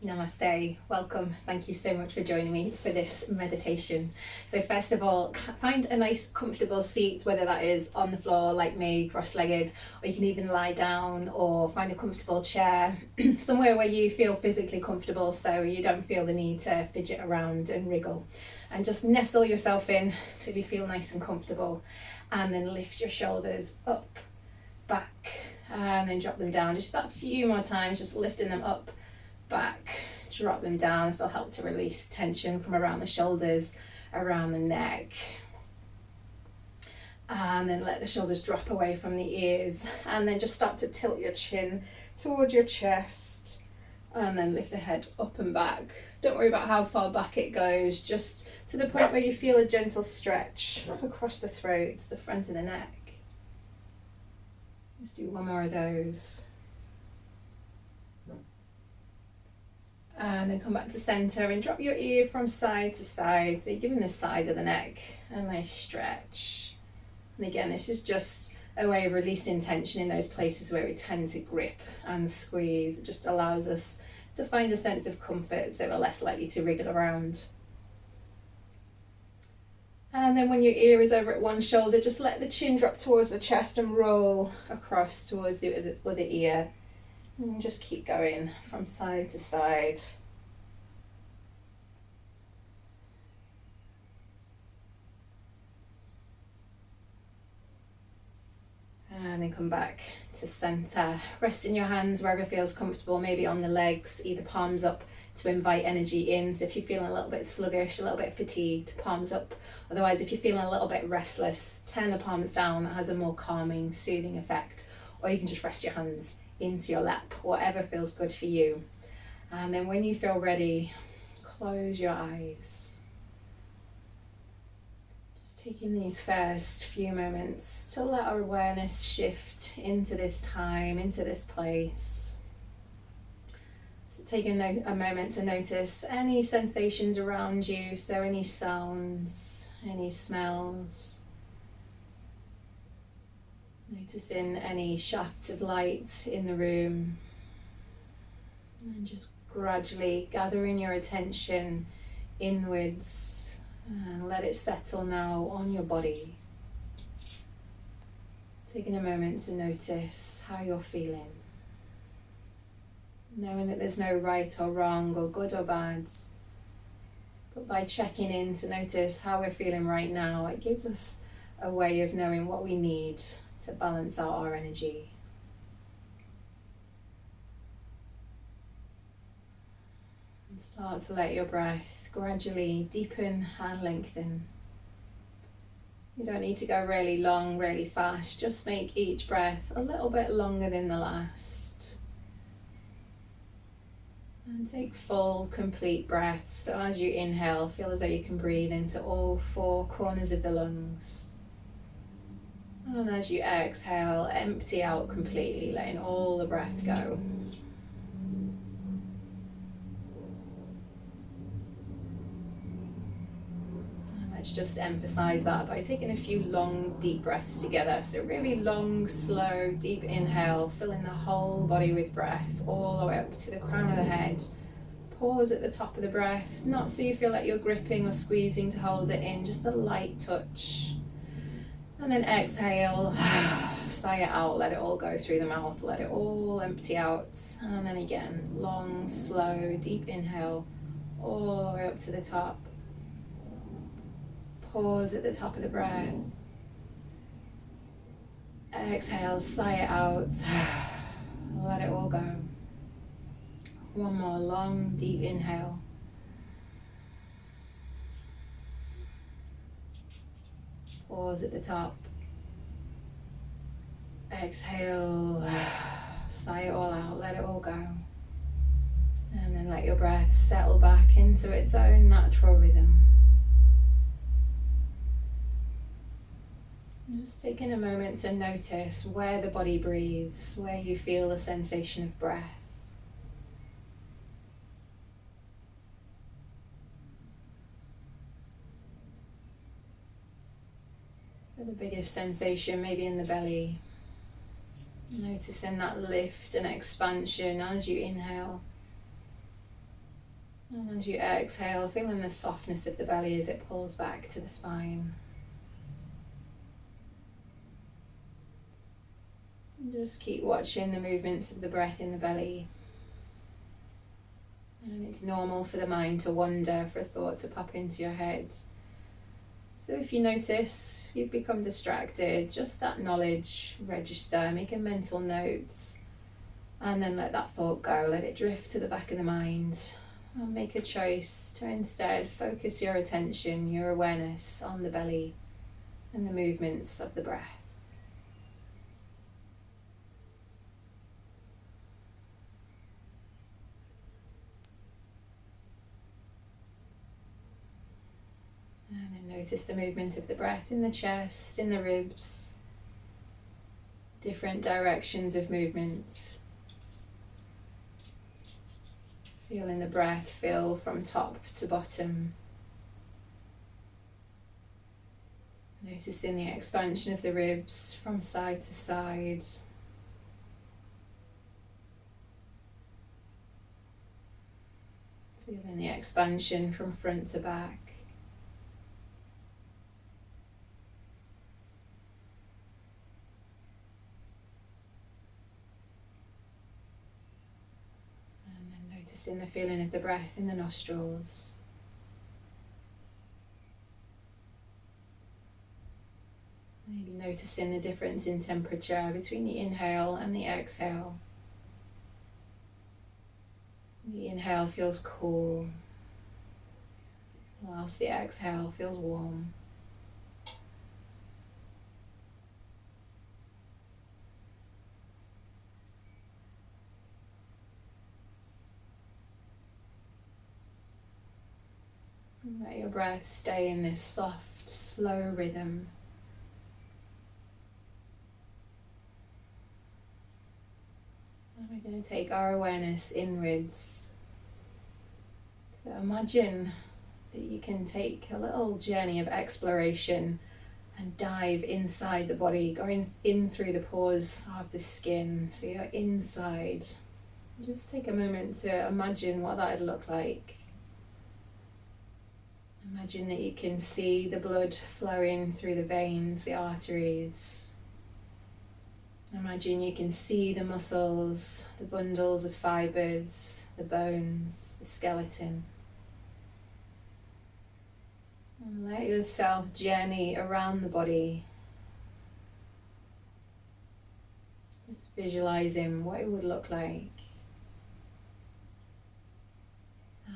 Namaste, welcome. Thank you so much for joining me for this meditation. So first of all, find a nice comfortable seat, whether that is on the floor like me, cross-legged, or you can even lie down or find a comfortable chair, somewhere where you feel physically comfortable so you don't feel the need to fidget around and wriggle. And just nestle yourself in till you feel nice and comfortable, and then lift your shoulders up, back, and then drop them down. Just that few more times, just lifting them up, back, drop them down. This will help to release tension from around the shoulders, around the neck, and then let the shoulders drop away from the ears, and then just start to tilt your chin towards your chest, and then lift the head up and back. Don't worry about how far back it goes, just to the point where you feel a gentle stretch across the throat, the front of the neck. Let's do one more of those. And then come back to center and drop your ear from side to side. So you're giving the side of the neck a nice stretch. And again, this is just a way of releasing tension in those places where we tend to grip and squeeze. It just allows us to find a sense of comfort so we're less likely to wriggle around. And then when your ear is over at one shoulder, just let the chin drop towards the chest and roll across towards the other ear. And just keep going from side to side. And then come back to center. Resting your hands wherever feels comfortable, maybe on the legs, either palms up to invite energy in. So if you're feeling a little bit sluggish, a little bit fatigued, palms up. Otherwise, if you're feeling a little bit restless, turn the palms down. That has a more calming, soothing effect. Or you can just rest your hands into your lap, whatever feels good for you. And then when you feel ready, close your eyes. Just taking these first few moments to let our awareness shift into this time, into this place. So taking a moment to notice any sensations around you, so any sounds, any smells. Noticing any shafts of light in the room, and just gradually gathering your attention inwards and let it settle now on your body. Taking a moment to notice how you're feeling, knowing that there's no right or wrong or good or bad, but by checking in to notice how we're feeling right now, it gives us a way of knowing what we need to balance out our energy. And start to let your breath gradually deepen and lengthen. You don't need to go really long, really fast. Just make each breath a little bit longer than the last. And take full, complete breaths. So as you inhale, feel as though you can breathe into all four corners of the lungs. And as you exhale, empty out completely, letting all the breath go. And let's just emphasize that by taking a few long, deep breaths together. So really long, slow, deep inhale, filling the whole body with breath, all the way up to the crown of the head. Pause at the top of the breath, not so you feel like you're gripping or squeezing to hold it in, just a light touch. And then exhale, sigh it out, let it all go through the mouth, let it all empty out. And then again, long, slow, deep inhale, all the way up to the top. Pause at the top of the breath. Exhale, sigh it out, let it all go. One more long, deep inhale. Pause at the top. Exhale, sigh it all out, let it all go. And then let your breath settle back into its own natural rhythm. And just taking a moment to notice where the body breathes, where you feel the sensation of breath. So the biggest sensation maybe in the belly. Noticing that lift and expansion as you inhale. And as you exhale, feeling the softness of the belly as it pulls back to the spine. And just keep watching the movements of the breath in the belly. And it's normal for the mind to wander, for a thought to pop into your head. So if you notice you've become distracted, just acknowledge, register, make a mental note, and then let that thought go, let it drift to the back of the mind. And make a choice to instead focus your attention, your awareness on the belly and the movements of the breath. And then notice the movement of the breath in the chest, in the ribs, different directions of movement. Feeling the breath fill from top to bottom. Noticing the expansion of the ribs from side to side. Feeling the expansion from front to back. Noticing the feeling of the breath in the nostrils. Maybe noticing the difference in temperature between the inhale and the exhale. The inhale feels cool, whilst the exhale feels warm. And let your breath stay in this soft, slow rhythm. And we're going to take our awareness inwards. So imagine that you can take a little journey of exploration and dive inside the body, going in through the pores of the skin. So you're inside. Just take a moment to imagine what that would look like. Imagine that you can see the blood flowing through the veins, the arteries. Imagine you can see the muscles, the bundles of fibres, the bones, the skeleton. And let yourself journey around the body. Just visualising what it would look like.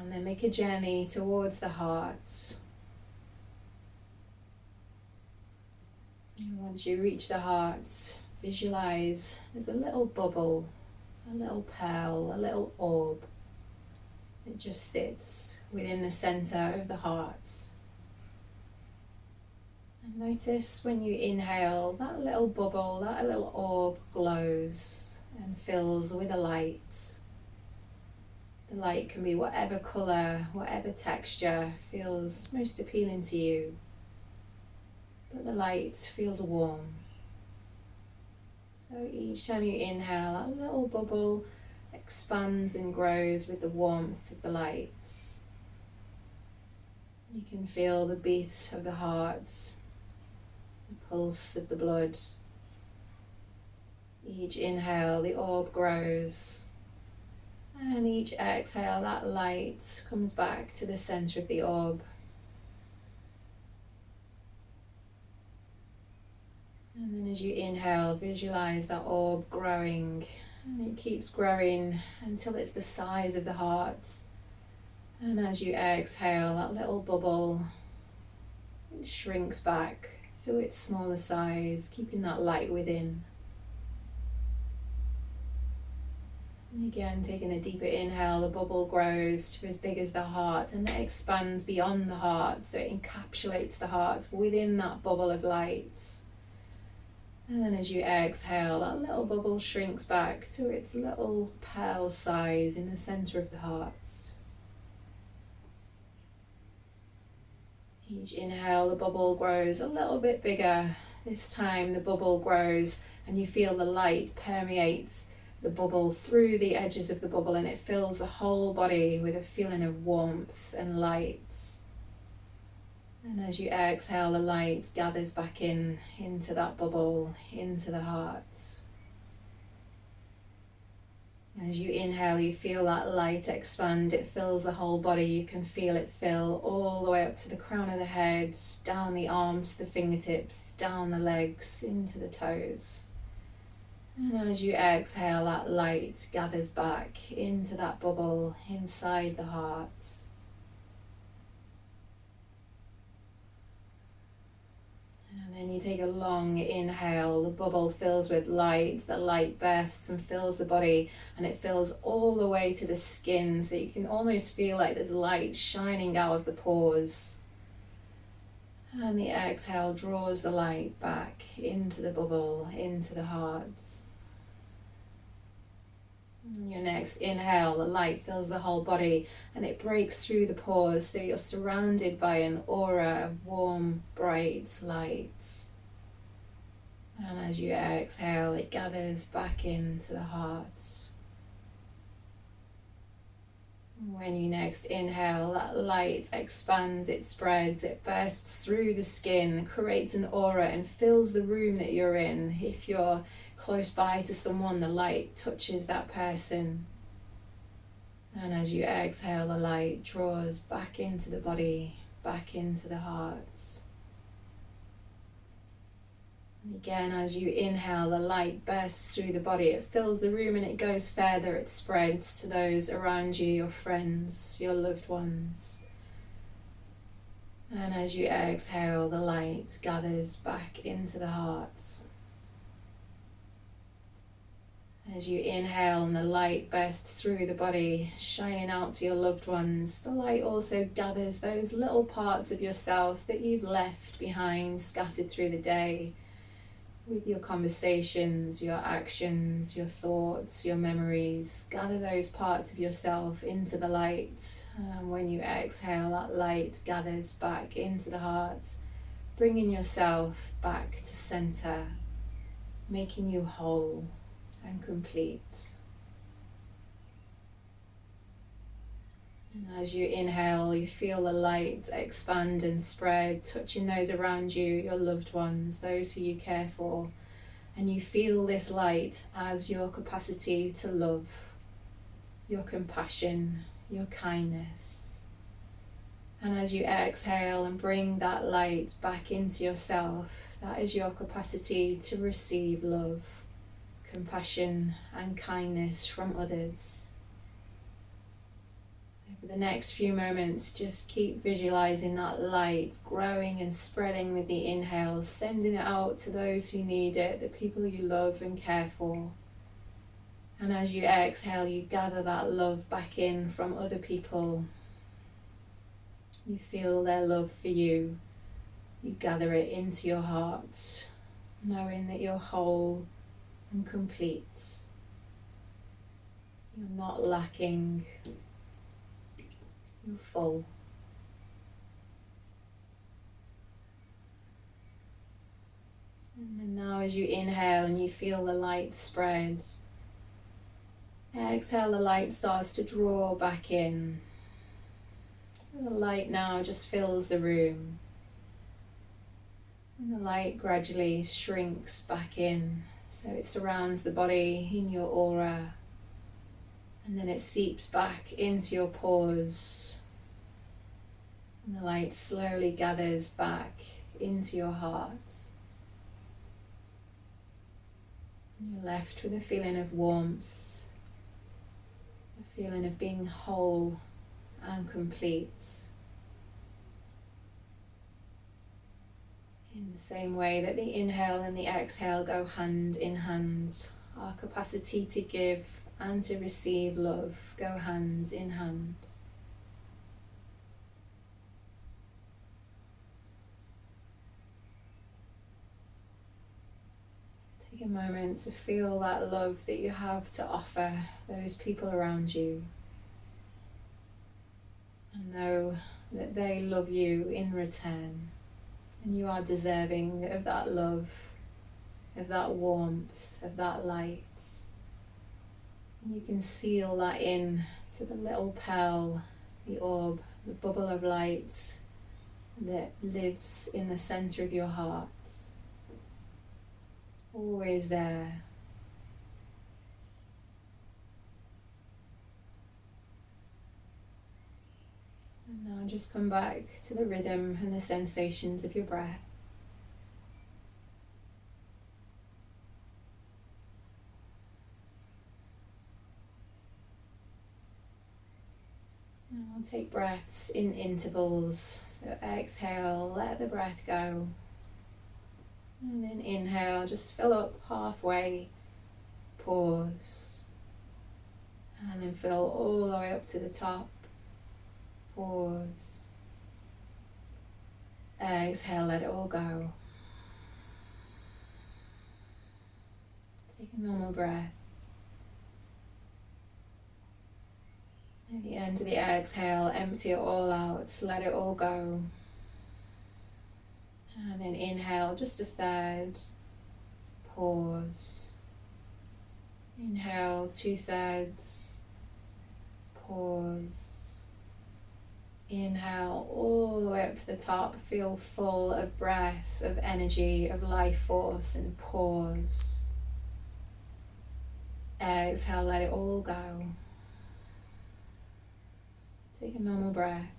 And then make a journey towards the heart. And once you reach the heart, visualise there's a little bubble, a little pearl, a little orb that just sits within the centre of the heart. And notice when you inhale, that little bubble, that little orb glows and fills with a light. The light can be whatever colour, whatever texture feels most appealing to you. But the light feels warm. So each time you inhale, that little bubble expands and grows with the warmth of the light. You can feel the beat of the heart, the pulse of the blood. Each inhale, the orb grows. And each exhale, that light comes back to the centre of the orb. And then as you inhale, visualise that orb growing. And it keeps growing until it's the size of the heart. And as you exhale, that little bubble, it shrinks back to its smaller size, keeping that light within. And again, taking a deeper inhale, the bubble grows to as big as the heart and then expands beyond the heart, so it encapsulates the heart within that bubble of light. And then as you exhale, that little bubble shrinks back to its little pearl size in the centre of the heart. Each inhale, the bubble grows a little bit bigger. This time the bubble grows and you feel the light permeate the bubble through the edges of the bubble, and it fills the whole body with a feeling of warmth and light. And as you exhale, the light gathers back into that bubble, into the heart. As you inhale, you feel that light expand. It fills the whole body. You can feel it fill all the way up to the crown of the head, down the arms, the fingertips, down the legs, into the toes. And as you exhale, that light gathers back into that bubble inside the heart. And then you take a long inhale, the bubble fills with light, the light bursts and fills the body, and it fills all the way to the skin, so you can almost feel like there's light shining out of the pores. And the exhale draws the light back into the bubble, into the heart. Your next inhale, the light fills the whole body and it breaks through the pores, so you're surrounded by an aura of warm, bright light. And as you exhale, it gathers back into the heart. When you next inhale, that light expands, it spreads, it bursts through the skin, creates an aura and fills the room that you're in. If you're close by to someone, the light touches that person. And as you exhale, the light draws back into the body, back into the heart. And again, as you inhale, the light bursts through the body, it fills the room and it goes further, it spreads to those around you, your friends, your loved ones. And as you exhale, the light gathers back into the heart. As you inhale and the light bursts through the body, shining out to your loved ones, the light also gathers those little parts of yourself that you've left behind, scattered through the day, with your conversations, your actions, your thoughts, your memories. Gather those parts of yourself into the light. And when you exhale, that light gathers back into the heart, bringing yourself back to center, making you whole and complete. And as you inhale, you feel the light expand and spread, touching those around you, your loved ones, those who you care for. And you feel this light as your capacity to love, your compassion, your kindness. And as you exhale and bring that light back into yourself, that is your capacity to receive love, compassion and kindness from others. So for the next few moments, just keep visualizing that light growing and spreading with the inhale, sending it out to those who need it, the people you love and care for. And as you exhale, you gather that love back in from other people. You feel their love for you. You gather it into your heart, knowing that you're whole and complete. You're not lacking. You're full. And then now as you inhale and you feel the light spread, exhale, the light starts to draw back in. So the light now just fills the room. And the light gradually shrinks back in, so it surrounds the body in your aura. And then it seeps back into your pores. And the light slowly gathers back into your heart. And you're left with a feeling of warmth, a feeling of being whole and complete. In the same way that the inhale and the exhale go hand in hand, our capacity to give and to receive love go hand in hand. Take a moment to feel that love that you have to offer those people around you, and know that they love you in return, and you are deserving of that love, of that warmth, of that light. You can seal that in to the little pearl, the orb, the bubble of light that lives in the center of your heart. Always there. And now just come back to the rhythm and the sensations of your breath. And I'll take breaths in intervals. So exhale, let the breath go. And then inhale, just fill up halfway, pause. And then fill all the way up to the top, pause. Exhale, let it all go. Take a normal breath. At the end of the exhale, empty it all out, let it all go. And then inhale, just a third, pause. Inhale, 2/3, pause. Inhale all the way up to the top, feel full of breath, of energy, of life force, and pause. Exhale, let it all go. Take a normal breath.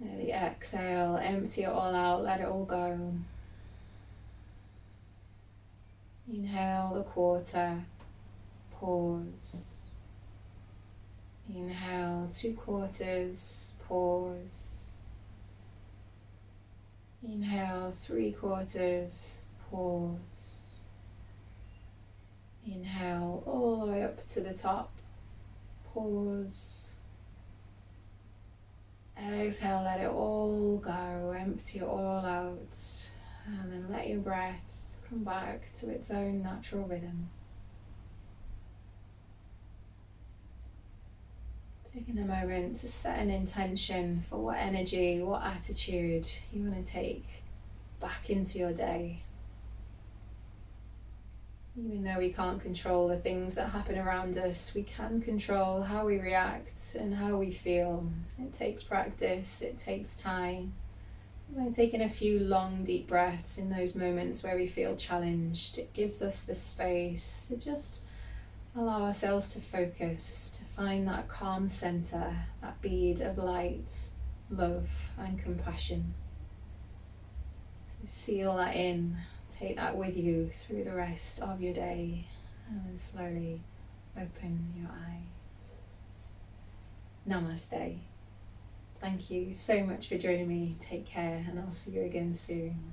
At the exhale, empty it all out, let it all go. Inhale the quarter, pause. Inhale 2/4, pause. Inhale 3/4, pause. Inhale all the way up to the top, pause. Exhale, let it all go, empty it all out, and then let your breath come back to its own natural rhythm. Taking a moment to set an intention for what energy, what attitude you want to take back into your day. Even though we can't control the things that happen around us, we can control how we react and how we feel. It takes practice, it takes time. By taking a few long, deep breaths in those moments where we feel challenged, it gives us the space to just allow ourselves to focus, to find that calm center, that bead of light, love, and compassion. So seal that in. Take that with you through the rest of your day, and then slowly open your eyes. Namaste. Thank you so much for joining me. Take care, and I'll see you again soon.